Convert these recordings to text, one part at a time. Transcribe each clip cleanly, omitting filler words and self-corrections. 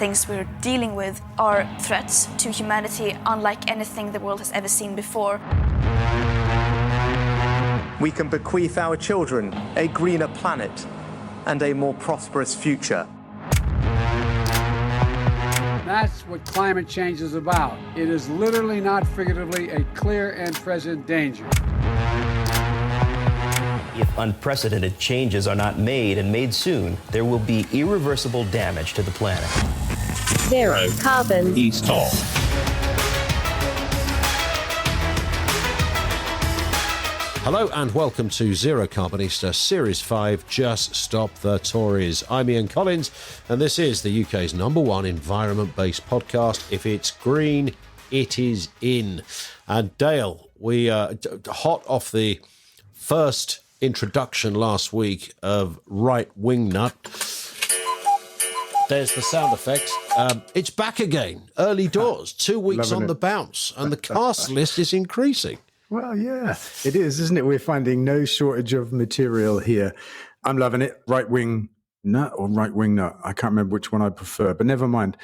things we're dealing with are threats to humanity unlike anything the world has ever seen before. We can bequeath our children a greener planet and a more prosperous future. That's what climate change is about. It is literally, not figuratively, a clear and present danger. If unprecedented changes are not made and made soon, there will be irreversible damage to the planet. Zero carbon. East Hall. Hello and welcome to Zero Carbonista Series 5, Just Stop the Tories. I'm Ian Collins and this is the UK's #1 environment-based podcast. If it's green, it is in. And Dale, we are hot off the first introduction last week of Right Wing Nut. There's the sound effect. It's back again, early doors, 2 weeks on the bounce, and the cast list is increasing. Well, yeah, it is, isn't it? We're finding no shortage of material here. I'm loving it. Right wing nut or right wing nut? I can't remember which one I prefer, but never mind.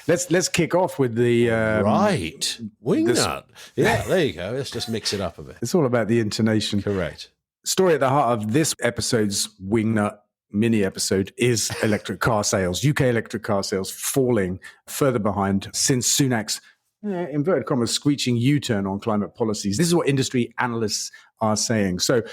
Let's kick off with the right wing nut. Yeah, there you go. Let's just mix it up a bit. It's all about the intonation. Correct. Story at the heart of this episode's wing nut mini episode is electric car sales. UK electric car sales falling further behind since Sunak's inverted commas, screeching U-turn on climate policies. This is what industry analysts are saying. So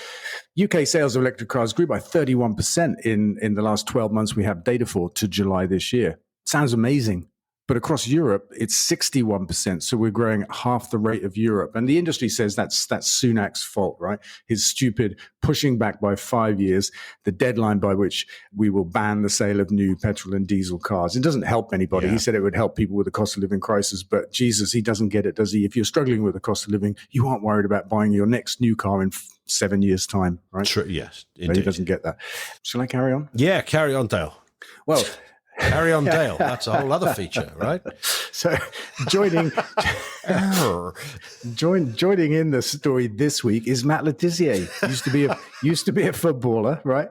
UK sales of electric cars grew by 31% in the last 12 months we have data for to July this year. Sounds amazing. But across Europe, it's 61%. So we're growing at half the rate of Europe. And the industry says that's Sunak's fault, right? His stupid pushing back by 5 years, the deadline by which we will ban the sale of new petrol and diesel cars. It doesn't help anybody. Yeah. He said it would help people with the cost of living crisis. But Jesus, he doesn't get it, does he? If you're struggling with the cost of living, you aren't worried about buying your next new car in 7 years' time, right? True, yes, indeed. But he doesn't get that. Shall I carry on? Yeah, carry on, Dale. Well... Carry on, Dale. That's a whole other feature, right? So, joining in the story this week is Matt Letizia. Used to be a footballer, right?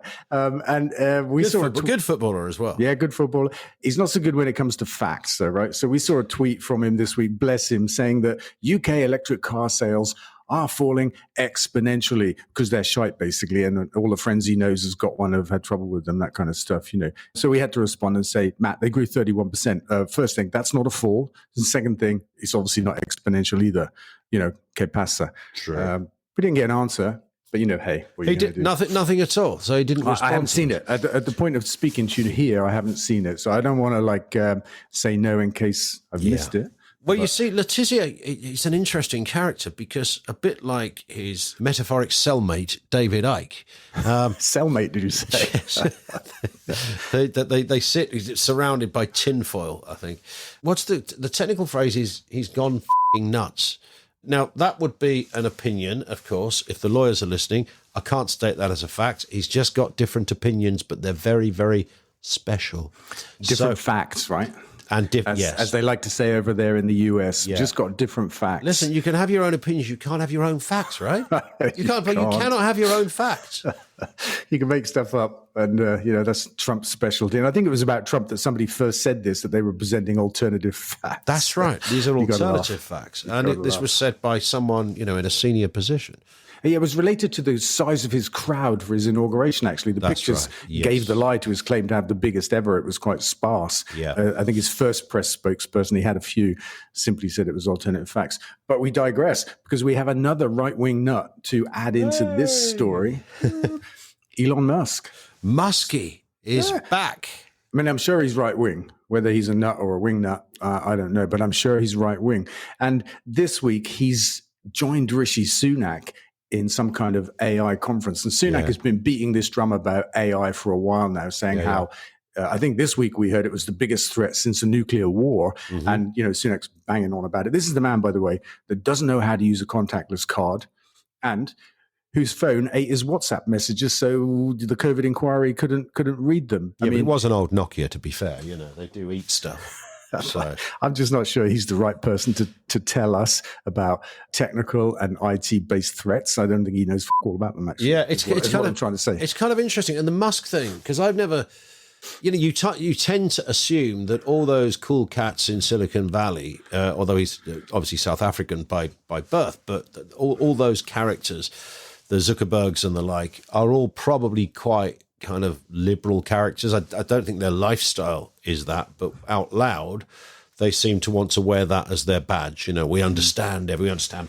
We saw a good footballer as well. Yeah, good footballer. He's not so good when it comes to facts, though, right? So we saw a tweet from him this week, bless him, saying that UK electric car sales are falling exponentially because they're shite, basically. And all the friends he knows has got one have had trouble with them, that kind of stuff, you know. So we had to respond and say, Matt, they grew 31%. First thing, that's not a fall. The second thing, it's obviously not exponential either. You know, que pasa? True. We didn't get an answer, but you know, hey. What he did nothing at all. So he didn't respond. I haven't seen it. At the point of speaking to you here, I haven't seen it. So I don't want to say no in case I've missed it. Well, you see, Letizia, he's an interesting character because a bit like his metaphoric cellmate, David Icke. Cellmate, did you say? Yes. They sit surrounded by tinfoil, I think. What's the technical phrase is he's gone f***ing nuts. Now, that would be an opinion, of course, if the lawyers are listening. I can't state that as a fact. He's just got different opinions, but they're very, very special. Different facts, right? And yes. As they like to say over there in the US, just got different facts. Listen, you can have your own opinions. You can't have your own facts, right? You cannot have your own facts. You can make stuff up, and that's Trump's specialty. And I think it was about Trump that somebody first said this, that they were presenting alternative facts. That's right. These are alternative facts, and this was said by someone in a senior position. Yeah, it was related to the size of his crowd for his inauguration, actually. The pictures gave the lie to his claim to have the biggest ever. It was quite sparse. Yeah. I think his first press spokesperson, he had a few, simply said it was alternative facts. But we digress because we have another right-wing nut to add into this story. Elon Musk. Muskie is back. I mean, I'm sure he's right-wing. Whether he's a nut or a wing nut, I don't know. But I'm sure he's right-wing. And this week, he's joined Rishi Sunak in some kind of AI conference. And Sunak has been beating this drum about AI for a while now, saying how I think this week we heard it was the biggest threat since a nuclear war. Mm-hmm. And, Sunak's banging on about it. This is the man, by the way, that doesn't know how to use a contactless card and whose phone ate his WhatsApp messages, so the COVID inquiry couldn't read them. I mean, it was an old Nokia, to be fair. They do eat stuff. So I'm just not sure he's the right person to tell us about technical and IT-based threats. I don't think he knows all about them, actually. Yeah, it's kind of what I'm trying to say. It's kind of interesting. And the Musk thing, because I've never you tend to assume that all those cool cats in Silicon Valley, although he's obviously South African by birth, but all those characters, the Zuckerbergs and the like, are all probably quite kind of liberal characters. I don't think their lifestyle is that, but out loud, they seem to want to wear that as their badge. We understand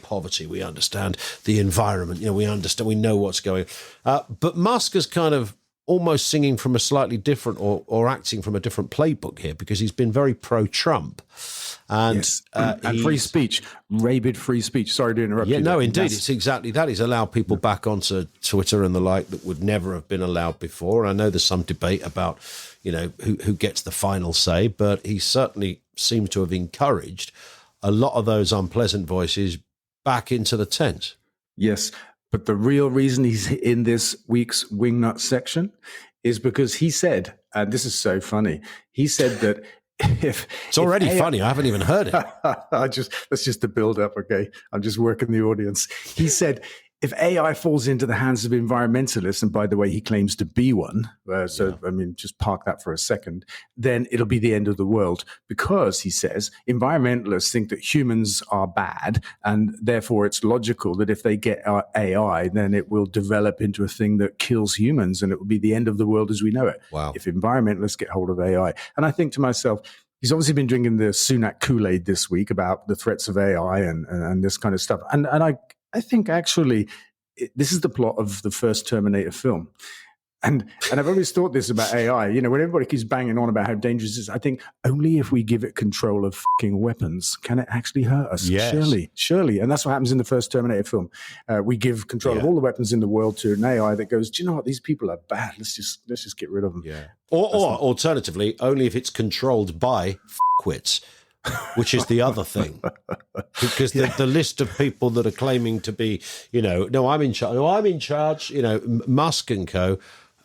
poverty, we understand the environment, we know what's going on. But Musk is kind of almost singing from a slightly different or acting from a different playbook here, because he's been very pro-Trump. And, yes. And free speech, rabid free speech. Sorry to interrupt you. Yeah, no, indeed. It's exactly that. He's allowed people back onto Twitter and the like that would never have been allowed before. And I know there's some debate about, who gets the final say, but he certainly seems to have encouraged a lot of those unpleasant voices back into the tent. Yes. But the real reason he's in this week's Wingnut section is because he said, and this is so funny, he said that it's already funny. I haven't even heard it. That's just the build up. Okay. I'm just working the audience. He said, if AI falls into the hands of environmentalists, and by the way, he claims to be one, just park that for a second, then it'll be the end of the world, because, he says, environmentalists think that humans are bad, and therefore it's logical that if they get AI, then it will develop into a thing that kills humans, and it will be the end of the world as we know it. Wow. If environmentalists get hold of AI. And I think to myself, he's obviously been drinking the Sunak Kool-Aid this week about the threats of AI and this kind of stuff. And I think actually this is the plot of the first Terminator film. And I've always thought this about AI. When everybody keeps banging on about how dangerous it is, I think only if we give it control of fucking weapons can it actually hurt us. Yes. Surely. And that's what happens in the first Terminator film. We give control of all the weapons in the world to an AI that goes, do you know what? These people are bad. Let's just get rid of them. Yeah. Or alternatively, only if it's controlled by quits. Which is the other thing, because the list of people that are claiming to be, no, I'm in charge, Musk and co.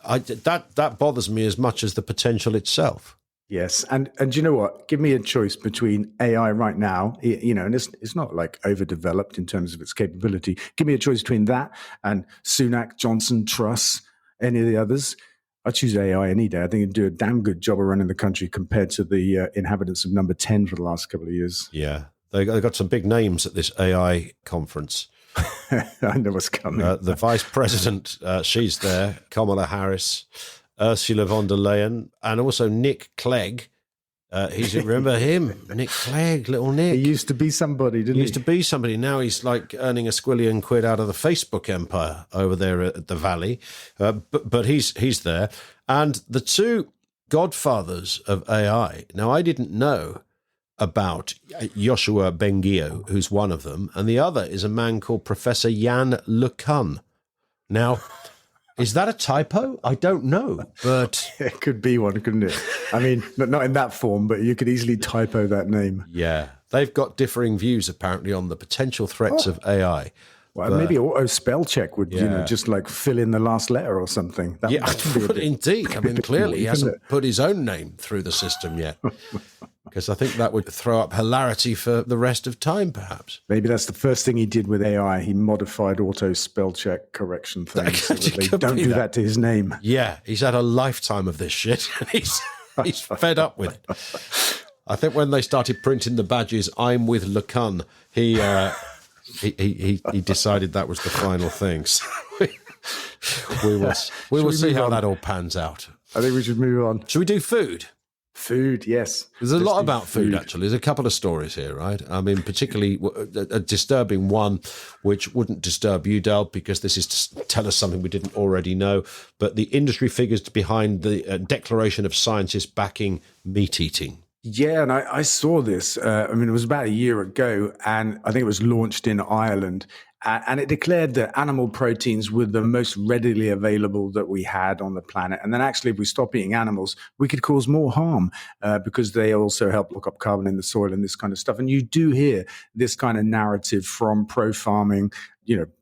That bothers me as much as the potential itself. Yes, and you know what? Give me a choice between AI right now, and it's not like overdeveloped in terms of its capability. Give me a choice between that and Sunak, Johnson, Truss, any of the others. I choose AI any day. I think it'd do a damn good job of running the country compared to the inhabitants of number 10 for the last couple of years. Yeah, they got some big names at this AI conference. I know what's coming. The vice president, she's there, Kamala Harris, Ursula von der Leyen, and also Nick Clegg. Remember him? Nick Clegg, little Nick. He used to be somebody, didn't he? He used to be somebody. Now he's like earning a squillion quid out of the Facebook empire over there at the Valley. But he's there. And the two godfathers of AI. Now, I didn't know about Yoshua Bengio, who's one of them, and the other is a man called Professor Jan LeCun. Now, is that a typo? I don't know, but it could be one, couldn't it? I mean, not in that form, but you could easily typo that name. Yeah, they've got differing views apparently on the potential threats of AI. Well, maybe auto spell check would, just like fill in the last letter or something. Indeed. I mean, clearly he hasn't put his own name through the system yet. Because I think that would throw up hilarity for the rest of time, perhaps. Maybe that's the first thing he did with AI. He modified auto spell check correction things so that they don't do that to his name. Yeah, he's had a lifetime of this shit. He's fed up with it. I think when they started printing the badges, I'm with LeCun, he decided that was the final thing. So we will see how that all pans out. I think we should move on. Should we do food? Food, yes. There's a lot about food, actually. There's a couple of stories here, right? I mean, particularly a disturbing one, which wouldn't disturb you, Del, because this is to tell us something we didn't already know. But the industry figures behind the declaration of scientists backing meat eating. Yeah, and I saw this. It was about a year ago, and I think it was launched in Ireland. And it declared that animal proteins were the most readily available that we had on the planet. And then actually, if we stop eating animals, we could cause more harm because they also help lock up carbon in the soil and this kind of stuff. And you do hear this kind of narrative from pro-farming,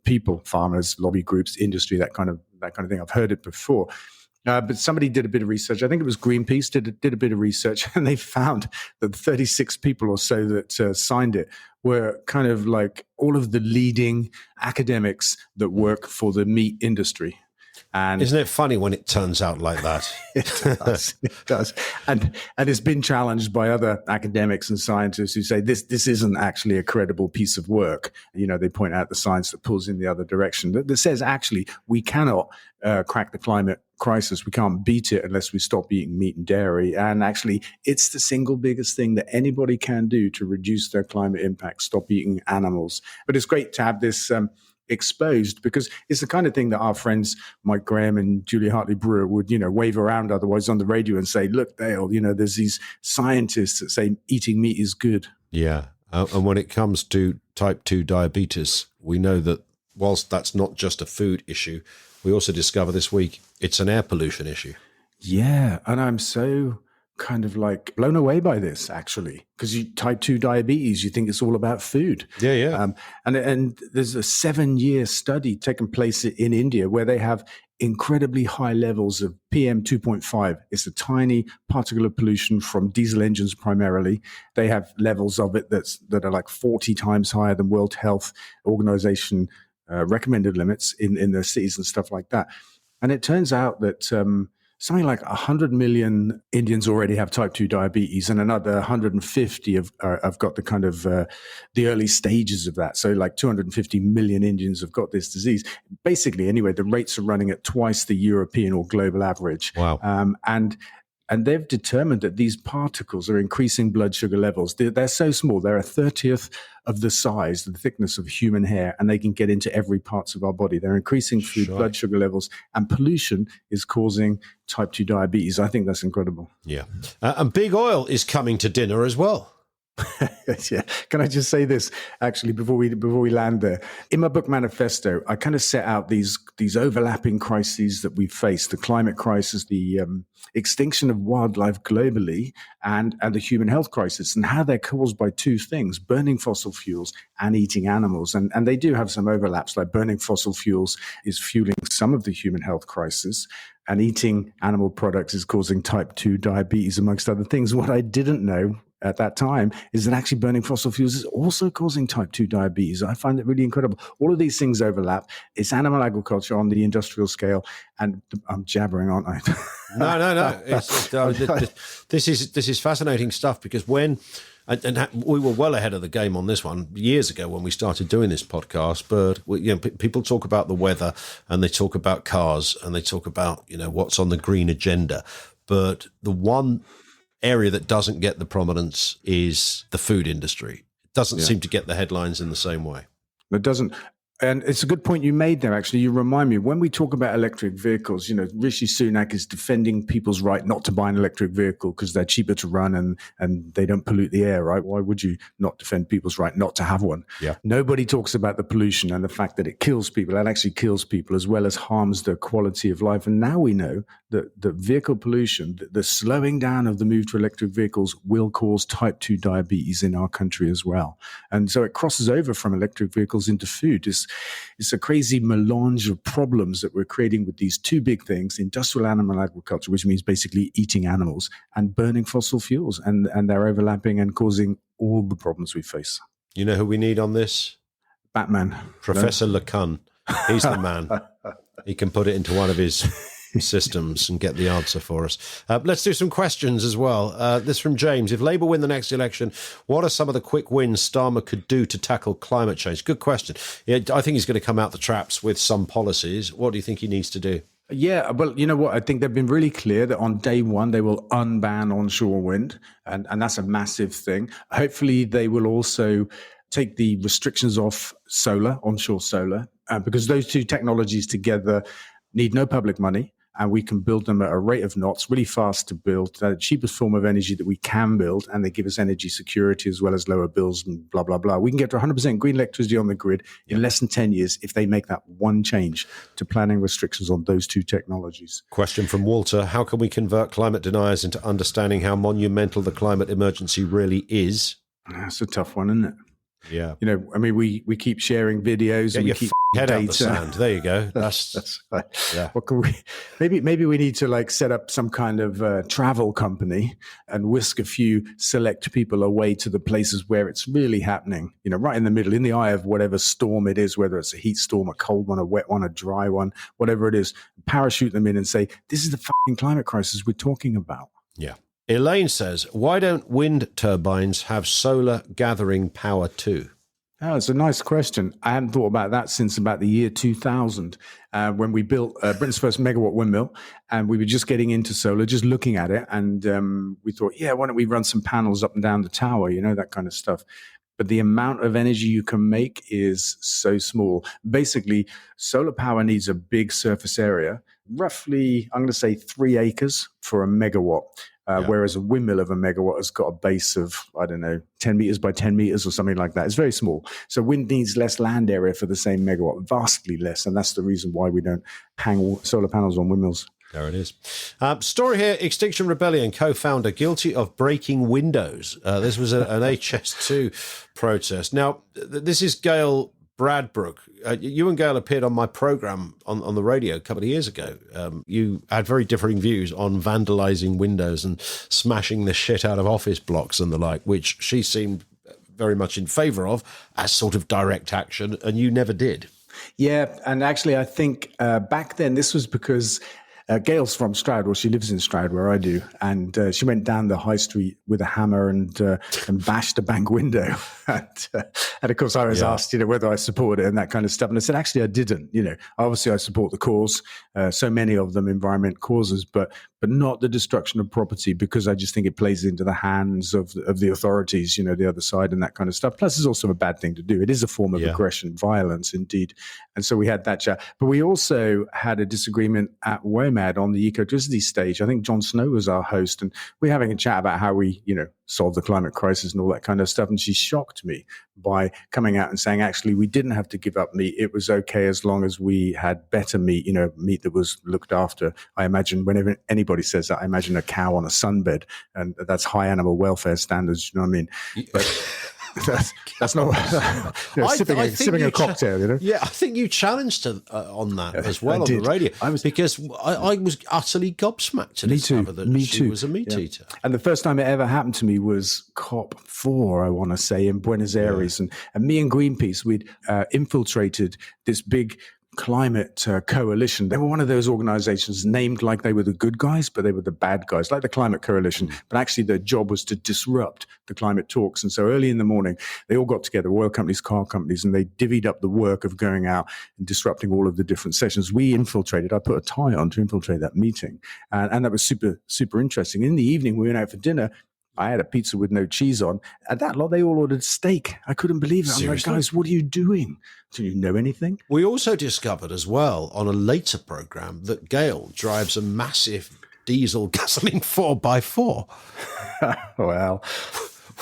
people, farmers, lobby groups, industry, that kind of thing. I've heard it before. But somebody did a bit of research. I think it was Greenpeace did a bit of research, and they found that 36 people or so that signed it were kind of like all of the leading academics that work for the meat industry. And isn't it funny when it turns out like that? It does. And it's been challenged by other academics and scientists who say this isn't actually a credible piece of work. They point out the science that pulls in the other direction, that says actually we cannot crack the climate crisis. We can't beat it unless we stop eating meat and dairy. And actually, it's the single biggest thing that anybody can do to reduce their climate impact, stop eating animals. But it's great to have this exposed, because it's the kind of thing that our friends Mike Graham and Julia Hartley Brewer would wave around otherwise on the radio and say, look, Dale, there's these scientists that say eating meat is good. Yeah. And when it comes to type 2 diabetes, we know that whilst that's not just a food issue, we also discover this week it's an air pollution issue. Yeah. And I'm so kind of like blown away by this, actually, because type 2 diabetes, you think it's all about food. Yeah. And there's a 7-year study taking place in India where they have incredibly high levels of PM 2.5. It's a tiny particle of pollution from diesel engines primarily. They have levels of it that are like 40 times higher than World Health Organization recommended limits in their cities and stuff like that. And it turns out that something like 100 million Indians already have type 2 diabetes, and another 150 have got the kind of the early stages of that. So like 250 million Indians have got this disease. Basically, anyway, the rates are running at twice the European or global average. Wow. And they've determined that these particles are increasing blood sugar levels. They're so small. They're a 30th of the size, the thickness of human hair, and they can get into every parts of our body. They're increasing blood sugar levels, and pollution is causing type 2 diabetes. I think that's incredible. Yeah. And big oil is coming to dinner as well. Yeah. Can I just say this, actually, before we land there? In my book Manifesto, I kind of set out these overlapping crises that we face: the climate crisis, the extinction of wildlife globally, and the human health crisis, and how they're caused by two things: burning fossil fuels and eating animals. And they do have some overlaps, like burning fossil fuels is fueling some of the human health crisis, and eating animal products is causing type 2 diabetes, amongst other things. What I didn't know at that time is that actually burning fossil fuels is also causing type 2 diabetes. I find it really incredible. All of these things overlap. It's animal agriculture on the industrial scale, and I'm jabbering, aren't I? No. This is fascinating stuff, because when and we were well ahead of the game on this one years ago when we started doing this podcast. But people talk about the weather, and they talk about cars, and they talk about what's on the green agenda. But the one area that doesn't get the prominence is the food industry. It doesn't seem to get the headlines in the same way. It doesn't. And it's a good point you made there, actually. You remind me, when we talk about electric vehicles, Rishi Sunak is defending people's right not to buy an electric vehicle because they're cheaper to run and they don't pollute the air, right? Why would you not defend people's right not to have one? Yeah. Nobody talks about the pollution and the fact that it kills people. It actually kills people as well as harms their quality of life. And now we know that the vehicle pollution, the slowing down of the move to electric vehicles, will cause type 2 diabetes in our country as well. And so it crosses over from electric vehicles into food. It's a crazy melange of problems that we're creating with these two big things: industrial animal agriculture, which means basically eating animals, and burning fossil fuels. And they're overlapping and causing all the problems we face. You know who we need on this? Batman. Professor LeCun. He's the man. He can put it into one of his systems and get the answer for us. Let's do some questions as well. This from James. If Labour win the next election, what are some of the quick wins Starmer could do to tackle climate change? Good question. Yeah, I think he's going to come out the traps with some policies. What do you think he needs to do? Yeah, well, you know what? I think they've been really clear that on day one, they will unban onshore wind. And that's a massive thing. Hopefully, they will also take the restrictions off onshore solar, because those two technologies together need no public money. And we can build them at a rate of knots, really fast to build. They're the cheapest form of energy that we can build, and they give us energy security as well as lower bills and blah, blah, blah. We can get to 100% green electricity on the grid in less than 10 years if they make that one change to planning restrictions on those two technologies. Question from Walter. How can we convert climate deniers into understanding how monumental the climate emergency really is? That's a tough one, isn't it? Yeah. You know, I mean, we keep sharing videos Get and we your keep head out the data. sand. There you go. That's right. Yeah. What can maybe we need to like set up some kind of travel company and whisk a few select people away to the places where it's really happening, you know, right in the middle, in the eye of whatever storm it is, whether it's a heat storm, a cold one, a wet one, a dry one, whatever it is, parachute them in and say, this is the fucking climate crisis we're talking about. Yeah. Elaine says, why don't wind turbines have solar gathering power too? Oh, it's a nice question. I hadn't thought about that since about the year 2000, when we built Britain's first megawatt windmill, and we were just getting into solar, just looking at it, and we thought, yeah, why don't we run some panels up and down the tower, you know, that kind of stuff. But the amount of energy you can make is so small. Basically, solar power needs a big surface area, roughly, I'm going to say 3 acres for a megawatt. Whereas a windmill of a megawatt has got a base of, I don't know, 10 meters by 10 meters or something like that. It's very small. So wind needs less land area for the same megawatt, vastly less. And that's the reason why we don't hang solar panels on windmills. There it is. Story here, Extinction Rebellion co-founder guilty of breaking windows. This was an HS2 protest. Now, this is Gail Bradbrook. You and Gail appeared on my program on the radio a couple of years ago. You had very differing views on vandalising windows and smashing the shit out of office blocks and the like, which she seemed very much in favour of as sort of direct action, and you never did. Yeah, and actually I think back then this was because Gail's from Stroud, well, she lives in Stroud where I do, and she went down the high street with a hammer and bashed a bank window. and of course, I was asked, you know, whether I supported it and that kind of stuff, and I said, actually, I didn't. You know, obviously, I support the cause, so many of them environment causes, but not the destruction of property, because I just think it plays into the hands of the authorities, you know, the other side and that kind of stuff. Plus, it's also a bad thing to do. It is a form of aggression, violence, indeed. And so we had that chat. But we also had a disagreement at WOMAD on the ecotricity stage. I think Jon Snow was our host, and we're having a chat about how we, you know, solve the climate crisis and all that kind of stuff. And she shocked me by coming out and saying, actually, we didn't have to give up meat. It was okay as long as we had better meat, you know, meat that was looked after. I imagine whenever anybody says that, I imagine a cow on a sunbed, and that's high animal welfare standards. You know what I mean? But that's not you know, sipping a cocktail, you know? Yeah, I think you challenged her on that as well on the radio. Because I was utterly gobsmacked to discover that she was a meat eater. And the first time it ever happened to me was COP4, I want to say, in Buenos Aires. And me and Greenpeace, we'd infiltrated this big climate coalition. They were one of those organizations named like they were the good guys, but they were the bad guys, like the Climate Coalition. But actually their job was to disrupt the climate talks. And so early in the morning, they all got together, oil companies, car companies, and they divvied up the work of going out and disrupting all of the different sessions. We infiltrated. I put a tie on to infiltrate that meeting. And that was super, super interesting. In the evening, we went out for dinner. I had a pizza with no cheese on. At that lot, they all ordered steak. I couldn't believe it. I'm like, guys, what are you doing? Do you know anything? We also discovered as well on a later program that Gail drives a massive diesel gasoline 4x4. Well,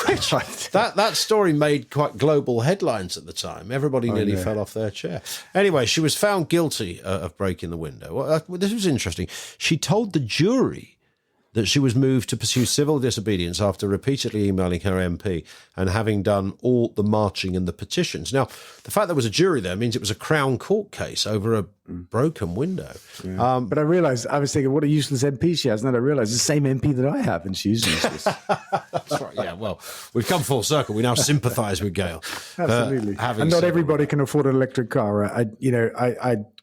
which that story made quite global headlines at the time. Everybody nearly fell off their chair. Anyway, she was found guilty of breaking the window. Well, this was interesting. She told the jury that she was moved to pursue civil disobedience after repeatedly emailing her MP and having done all the marching and the petitions. Now, the fact there was a jury there means it was a Crown Court case over a broken window. Yeah. But I realised, I was thinking, what a useless MP she has. And then I realised the same MP that I have, and she's useless. That's right, yeah. Well, we've come full circle. We now sympathise with Gail. Absolutely. And not everybody can afford an electric car. I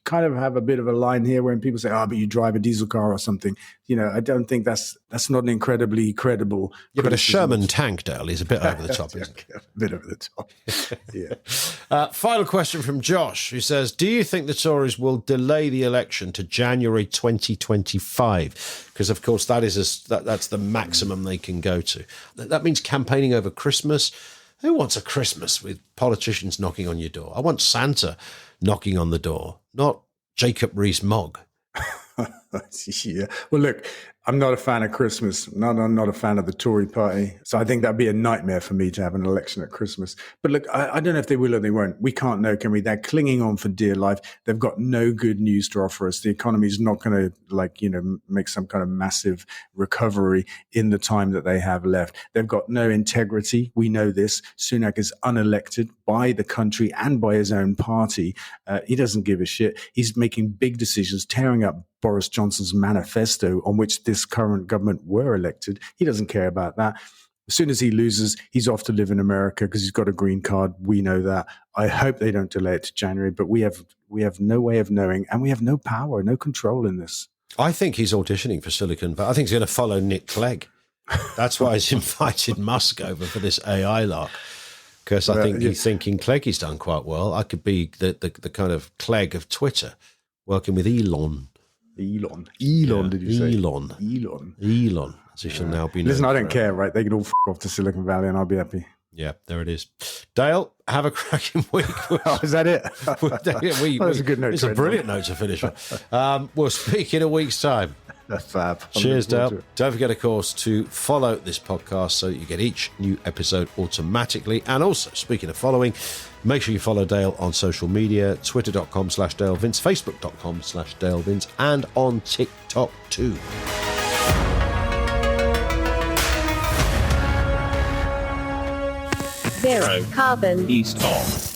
kind of have a bit of a line here when people say, but you drive a diesel car or something. You know, I don't think that's not an incredibly credible. Yeah, but a Sherman tank, Dale, is a bit over the top, isn't it? A bit over the top. Yeah. Final question from Josh, who says, do you think the Tories will delay the election to January 2025? Because, of course, that's the maximum they can go to. That means campaigning over Christmas. Who wants a Christmas with politicians knocking on your door? I want Santa knocking on the door, not Jacob Rees-Mogg. Yeah. Well, look, I'm not a fan of Christmas. I'm not a fan of the Tory party. So I think that'd be a nightmare for me to have an election at Christmas. But look, I don't know if they will or they won't. We can't know, can we? They're clinging on for dear life. They've got no good news to offer us. The economy's not going to, make some kind of massive recovery in the time that they have left. They've got no integrity. We know this. Sunak is unelected by the country and by his own party. He doesn't give a shit. He's making big decisions, tearing up Boris Johnson's manifesto on which this current government were elected. He doesn't care about that. As soon as he loses, he's off to live in America because he's got a green card. We know that. I hope they don't delay it to January, but we have no way of knowing, and we have no power, no control in this. I think he's auditioning for Silicon Valley. I think he's going to follow Nick Clegg. That's why he's invited Musk over for this AI lark. Because I think he's thinking Cleggy's done quite well. I could be the kind of Clegg of Twitter, working with Elon. Elon, Yeah, did you say? Elon. As he shall now be known. Listen, I don't care, right? They can all f off to Silicon Valley and I'll be happy. Yeah, there it is. Dale, have a cracking week. Oh, is that it? That's a good note. It's a brilliant note to finish on. We'll speak in a week's time. That's fab. Cheers, Dale. Don't forget, of course, to follow this podcast so that you get each new episode automatically. And also, speaking of following, make sure you follow Dale on social media, twitter.com/DaleVince, facebook.com/DaleVince, and on TikTok too. Zero carbon. East of.